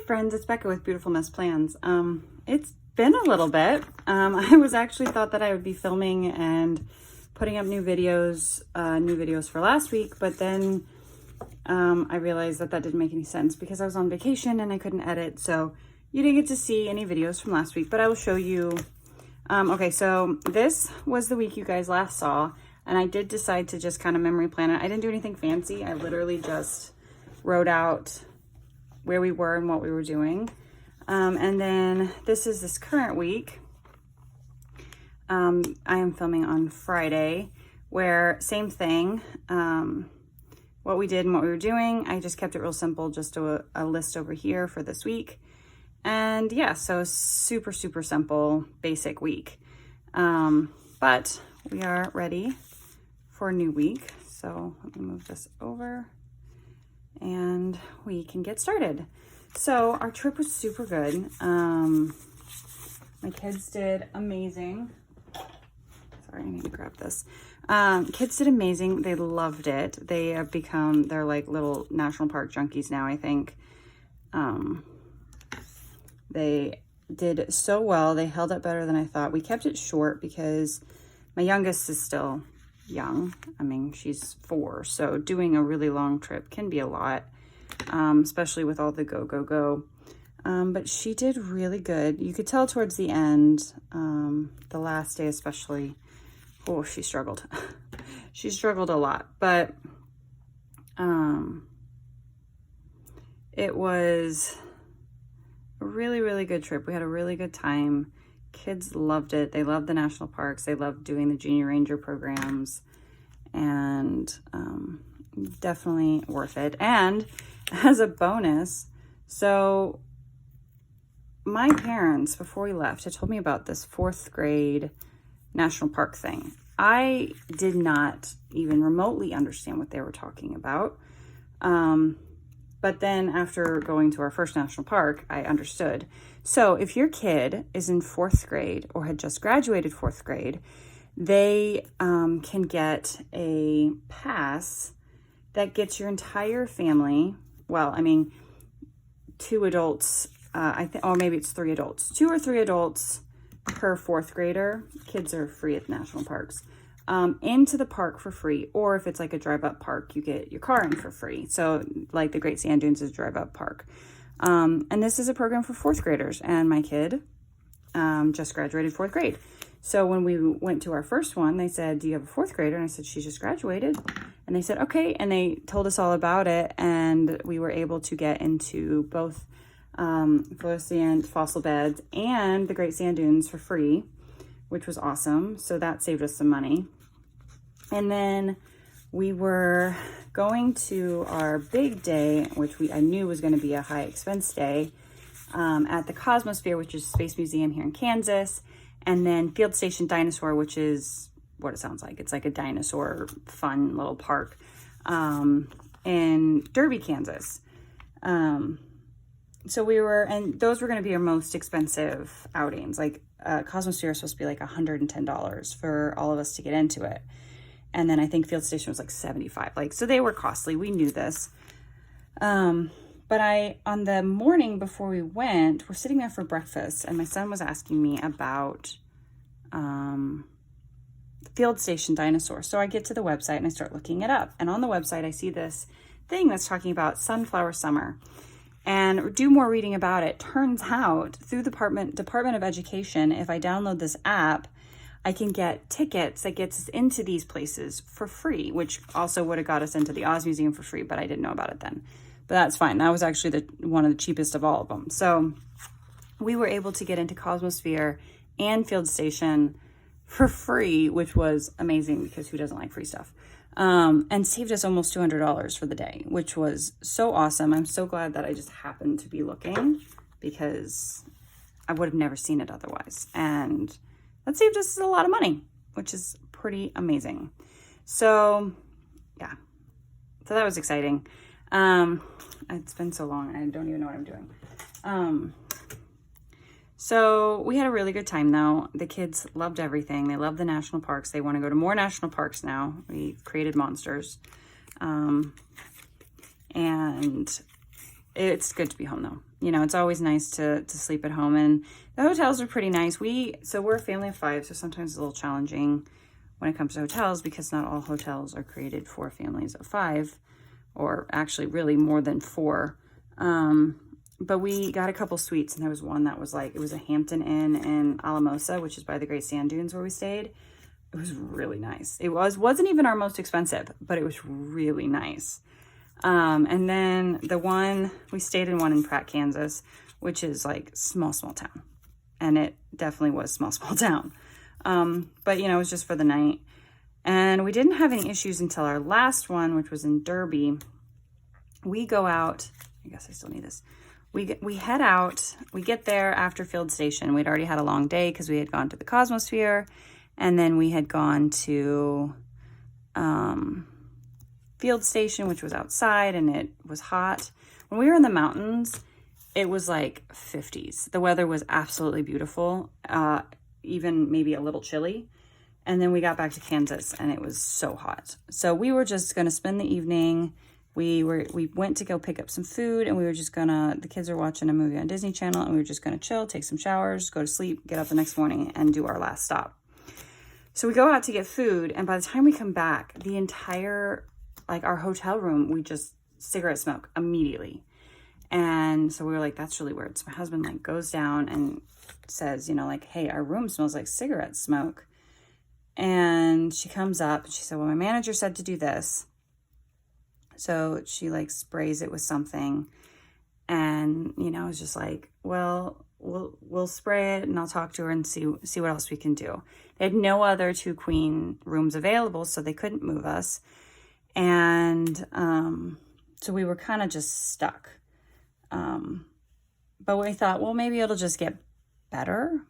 friends, it's Becca with Beautiful Mess Plans. It's been a little bit. I was actually thought that I would be filming and putting up new videos for last week, but then I realized that didn't make any sense because I was on vacation and I couldn't edit, so you didn't get to see any videos from last week, but I will show you. Okay, so this was the week you guys last saw, and I did decide to just kind of memory plan it. I didn't do anything fancy. I literally just wrote out where we were and what we were doing. And then this is this current week. I am filming on Friday, where same thing, what we did and what we were doing. I just kept it real simple, just a list over here for this week. And yeah, so super, super simple, basic week. But we are ready for a new week. So let me move this over and we can get started. So our trip was super good. My kids did amazing. Sorry, I need to grab this. Kids did amazing. They loved it. They have become, they're like little national park junkies now, I think. They did so well. They held up better than I thought. We kept it short because my youngest is still young. I mean, she's 4, so doing a really long trip can be a lot, especially with all the go. But she did really good. You could tell towards the end, the last day especially, oh, she struggled. She struggled a lot, but it was a really, really good trip. We had a really good time. Kids loved it. They loved the national parks. They loved doing the junior ranger programs, and definitely worth it. And as a bonus, so my parents, before we left, had told me about this 4th grade national park thing. I did not even remotely understand what they were talking about. But then after going to our first national park, I understood. So if your kid is in 4th grade or had just graduated 4th grade, they can get a pass that gets your entire family, well, I mean, 2 adults, or maybe it's 3 adults, 2 or 3 adults per 4th grader. Kids are free at national parks. Into the park for free, or if it's like a drive-up park, you get your car in for free. So like the Great Sand Dunes is a drive-up park. And this is a program for 4th graders, and my kid just graduated 4th grade. So when we went to our first one, they said, do you have a 4th grader? And I said, she just graduated. And they said, okay. And they told us all about it, and we were able to get into both Sand Fossil Beds and the Great Sand Dunes for free, which was awesome. So that saved us some money. And then we were going to our big day, which I knew was going to be a high expense day, at the Cosmosphere, which is a space museum here in Kansas, and then Field Station Dinosaur, which is what it sounds like. It's like a dinosaur fun little park in Derby, Kansas. So we were, and those were going to be our most expensive outings. Like Cosmosphere was supposed to be like $110 for all of us to get into it. And then I think Field Station was like $75. Like, so they were costly. We knew this. But on the morning before we went, we're sitting there for breakfast, and my son was asking me about Field Station Dinosaur. So I get to the website and I start looking it up. And on the website, I see this thing that's talking about Sunflower Summer. And do more reading about it. Turns out, through the Department of Education, if I download this app, I can get tickets that gets us into these places for free, which also would have got us into the Oz Museum for free, but I didn't know about it then. But that's fine. That was actually one of the cheapest of all of them. So we were able to get into Cosmosphere and Field Station for free, which was amazing because who doesn't like free stuff? And saved us almost $200 for the day, which was so awesome. I'm so glad that I just happened to be looking because I would have never seen it otherwise. And that saved us a lot of money, which is pretty amazing. So yeah, so that was exciting. It's been so long. I don't even know what I'm doing. So we had a really good time though. The kids loved everything. They love the national parks. They want to go to more national parks now. We created monsters. And it's good to be home though. You know, it's always nice to sleep at home, and the hotels are pretty nice. So we're a family of 5, so sometimes it's a little challenging when it comes to hotels because not all hotels are created for families of 5, or actually really more than 4. But we got a couple suites, and there was one that was like, it was a Hampton Inn in Alamosa, which is by the Great Sand Dunes where we stayed. It was really nice. It wasn't even our most expensive, but it was really nice. And then we stayed in one in Pratt, Kansas, which is like small town. And it definitely was small town. But you know, it was just for the night. And we didn't have any issues until our last one, which was in Derby. We go out, I guess I still need this. We head out, we get there after Field Station. We'd already had a long day because we had gone to the Cosmosphere, and then we had gone to Field Station, which was outside, and it was hot. When we were in the mountains, it was like 50s. The weather was absolutely beautiful, even maybe a little chilly. And then we got back to Kansas, and it was so hot. So we were just going to spend the evening. We went to go pick up some food, and we were just the kids were watching a movie on Disney Channel, and we were just gonna chill, take some showers, go to sleep, get up the next morning, and do our last stop. So we go out to get food, and by the time we come back, the entire, like our hotel room, we just cigarette smoke immediately. And so we were like, that's really weird. So my husband like goes down and says, you know, like, hey, our room smells like cigarette smoke. And she comes up and she said, well, my manager said to do this. So she like sprays it with something, and you know, it's just like, well, we'll spray it, and I'll talk to her and see what else we can do. They had no other 2 queen rooms available, so they couldn't move us, and so we were kind of just stuck. But we thought, well, maybe it'll just get better.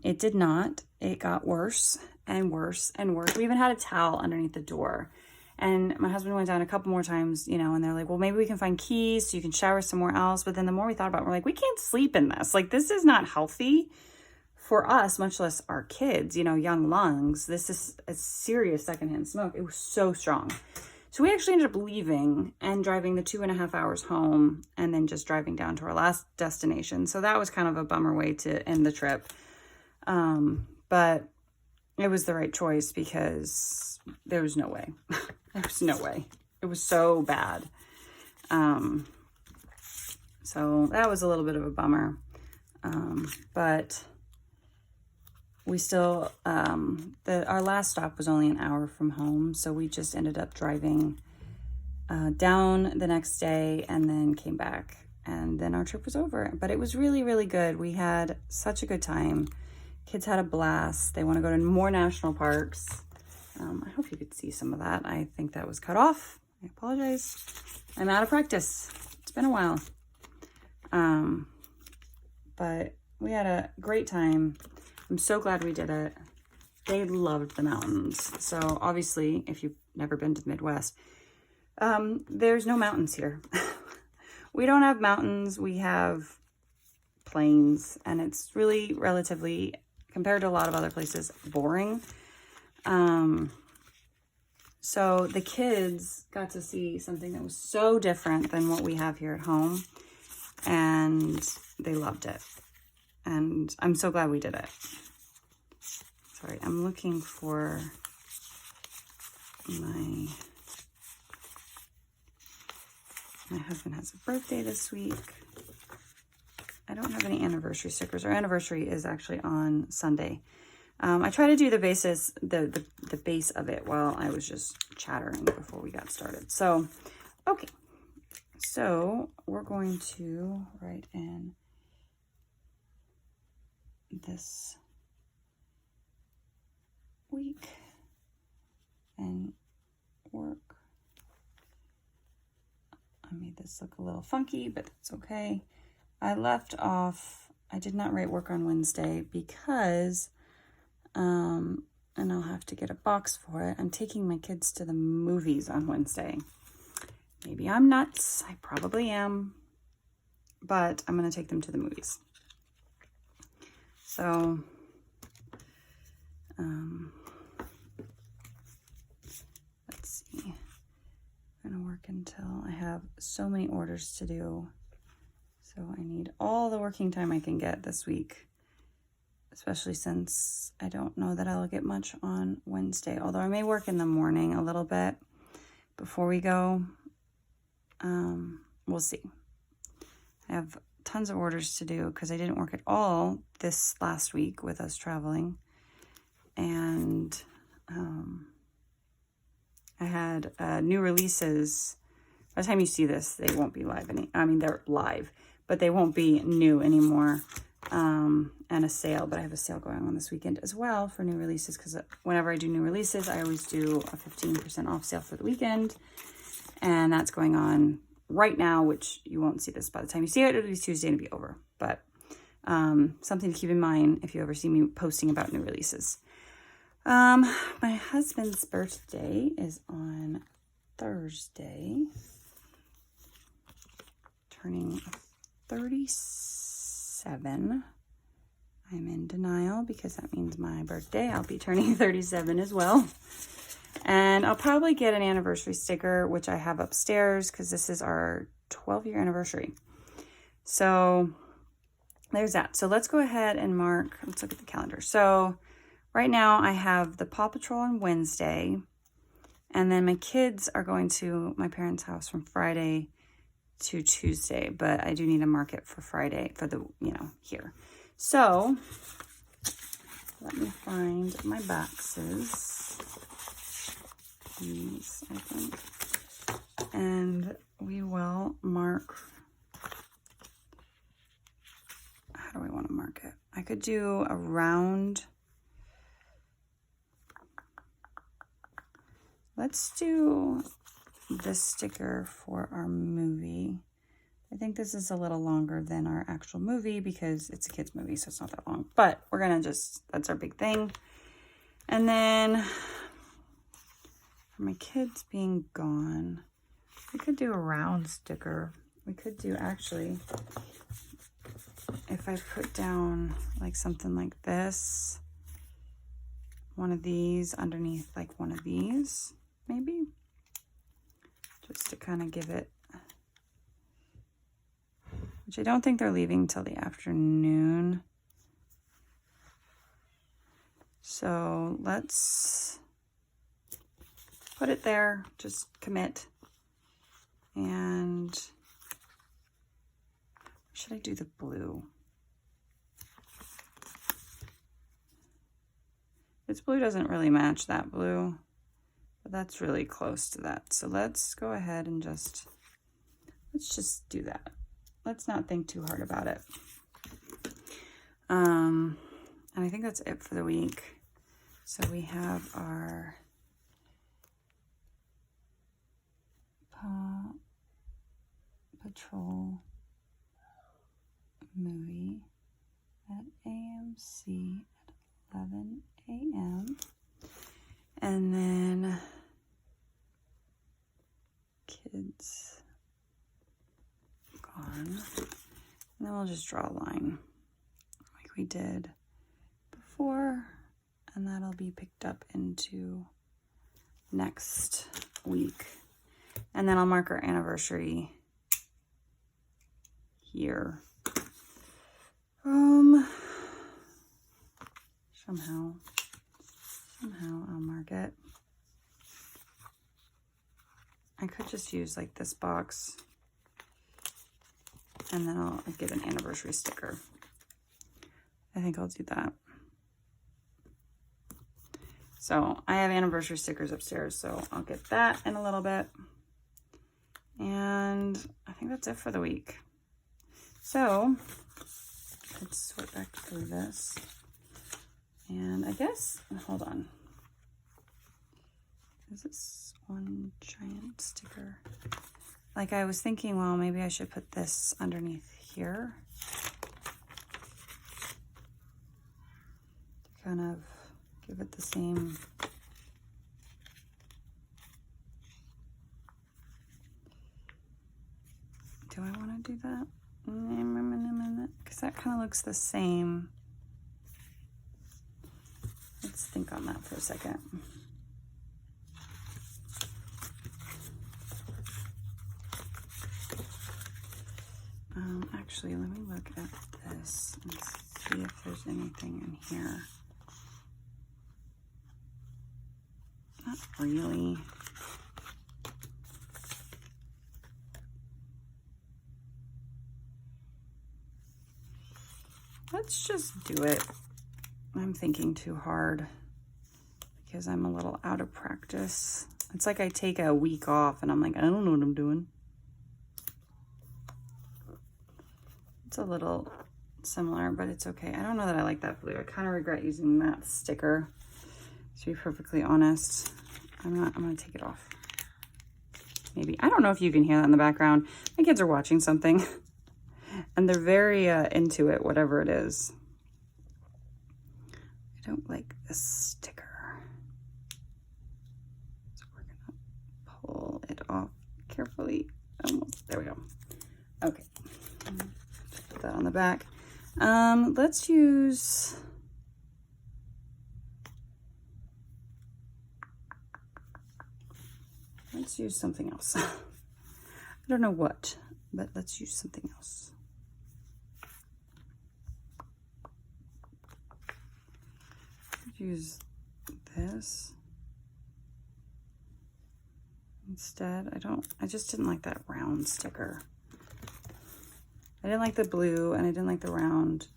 It did not. It got worse and worse and worse. We even had a towel underneath the door. And my husband went down a couple more times, you know, and they're like, well, maybe we can find keys so you can shower somewhere else. But then the more we thought about it, we're like, we can't sleep in this. Like, this is not healthy for us, much less our kids, you know, young lungs. This is a serious secondhand smoke. It was so strong. So we actually ended up leaving and driving the 2.5 hours home, and then just driving down to our last destination. So that was kind of a bummer way to end the trip. But it was the right choice because there was no way. There was no way. It was so bad. So that was a little bit of a bummer. But we still, our last stop was only an hour from home. So we just ended up driving down the next day and then came back. And then our trip was over. But it was really, really good. We had such a good time. Kids had a blast. They want to go to more national parks. I hope you could see some of that. I think that was cut off. I apologize. I'm out of practice. It's been a while. But we had a great time. I'm so glad we did it. They loved the mountains. So obviously, if you've never been to the Midwest, there's no mountains here. We don't have mountains. We have plains, and it's really relatively, compared to a lot of other places, boring. So the kids got to see something that was so different than what we have here at home, and they loved it. And I'm so glad we did it. Sorry, I'm looking for my husband has a birthday this week. I don't have any anniversary stickers. Our anniversary is actually on Sunday. I try to do the basis, the base of it while I was just chattering before we got started. So, okay. So we're going to write in this week and work. I made this look a little funky, but it's okay. I left off, I did not write work on Wednesday because, and I'll have to get a box for it. I'm taking my kids to the movies on Wednesday. Maybe I'm nuts. I probably am. But I'm going to take them to the movies. So, let's see. gonna work until I have so many orders to do. So I need all the working time I can get this week, especially since I don't know that I'll get much on Wednesday, although I may work in the morning a little bit before we go. We'll see. I have tons of orders to do because I didn't work at all this last week with us traveling. And I had new releases. By the time you see this, they won't be live I mean, they're live, but they won't be new anymore. And a sale, but I have a sale going on this weekend as well for new releases, because whenever I do new releases, I always do a 15% off sale for the weekend. And that's going on right now, which you won't see this by the time you see it. It'll be Tuesday and it'll be over. But something to keep in mind if you ever see me posting about new releases. My husband's birthday is on Thursday, turning 37. I'm in denial because that means my birthday. I'll be turning 37 as well. And I'll probably get an anniversary sticker, which I have upstairs because this is our 12-year anniversary. So there's that. So let's go ahead and mark. Let's look at the calendar. So right now I have the Paw Patrol on Wednesday. And then my kids are going to my parents' house from Friday to Tuesday. But I do need to mark it for Friday for the, here. So let me find my boxes. These, I think. And we will mark. How do we want to mark it? I could do a round. Let's do this sticker for our movie. I think this is a little longer than our actual movie because it's a kid's movie, so it's not that long. But we're going to that's our big thing. And then for my kids being gone, we could do a round sticker. We could do, actually, if I put down like something like this, one of these underneath like one of these, maybe, just to kind of give it, which I don't think they're leaving till the afternoon. So let's put it there, just commit. And should I do the blue? This blue doesn't really match that blue, but that's really close to that. So let's go ahead and let's just do that. Let's not think too hard about it. And I think that's it for the week. So we have our Paw Patrol movie at AMC at 11 a.m. And then kids gone. And then we'll just draw a line like we did before. And that'll be picked up into next week. And then I'll mark our anniversary here. Somehow I'll mark it. I could just use like this box and then I'll get an anniversary sticker. I think I'll do that. So I have anniversary stickers upstairs, so I'll get that in a little bit. And I think that's it for the week. So let's sort back through this. And I guess, hold on. Is this one giant sticker? Like I was thinking, well, maybe I should put this underneath here. To kind of give it the same. Do I want to do that? Because that kind of looks the same. Let's think on that for a second. Actually, let me look at this and see if there's anything in here. Not really. Let's just do it. I'm thinking too hard because I'm a little out of practice. It's like I take a week off and I'm like, I don't know what I'm doing. It's a little similar, but it's okay. I don't know that I like that blue. I kind of regret using that sticker, to be perfectly honest. I'm gonna take it off. Maybe. I don't know if you can hear that in the background. My kids are watching something and they're very into it, whatever it is. I don't like this sticker. So we're gonna pull it off carefully. Almost, there we go. Okay, put that on the back. Let's use, something else. I don't know what, but let's use something else. Use this instead. I just didn't like that round sticker. I didn't like the blue and I didn't like the round.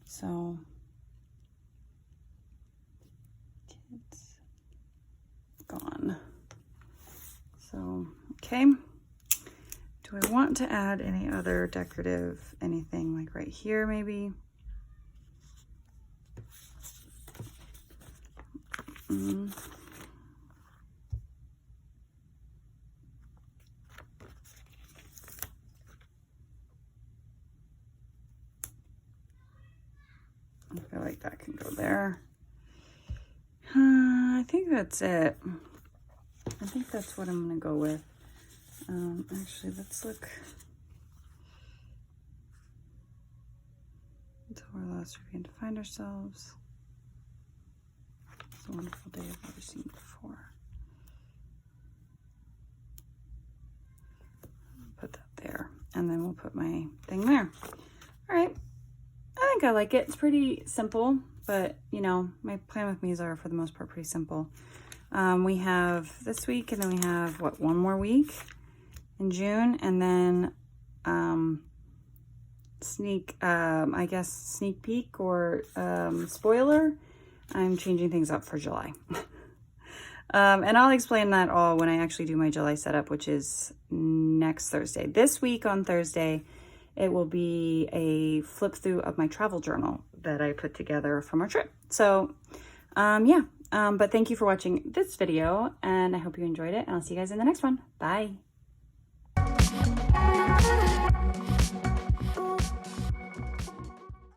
So kids gone. So, okay. Do I want to add any other decorative anything like right here maybe? I feel like that can go there. I think that's it. I think that's what I'm gonna go with. Actually, let's look. Until we're lost, we begin to find ourselves. It's a wonderful day I've never seen before. Put that there, and then we'll put my thing there. All right, I think I like it. It's pretty simple, but you know, my plan with me's are for the most part pretty simple. We have this week, and then we have what, one more week in June, and then I guess sneak peek or spoiler, I'm changing things up for July. And I'll explain that all when I actually do my July setup, which is next Thursday. This week on Thursday, it will be a flip through of my travel journal that I put together from our trip. So yeah, but thank you for watching this video, and I hope you enjoyed it, and I'll see you guys in the next one. Bye.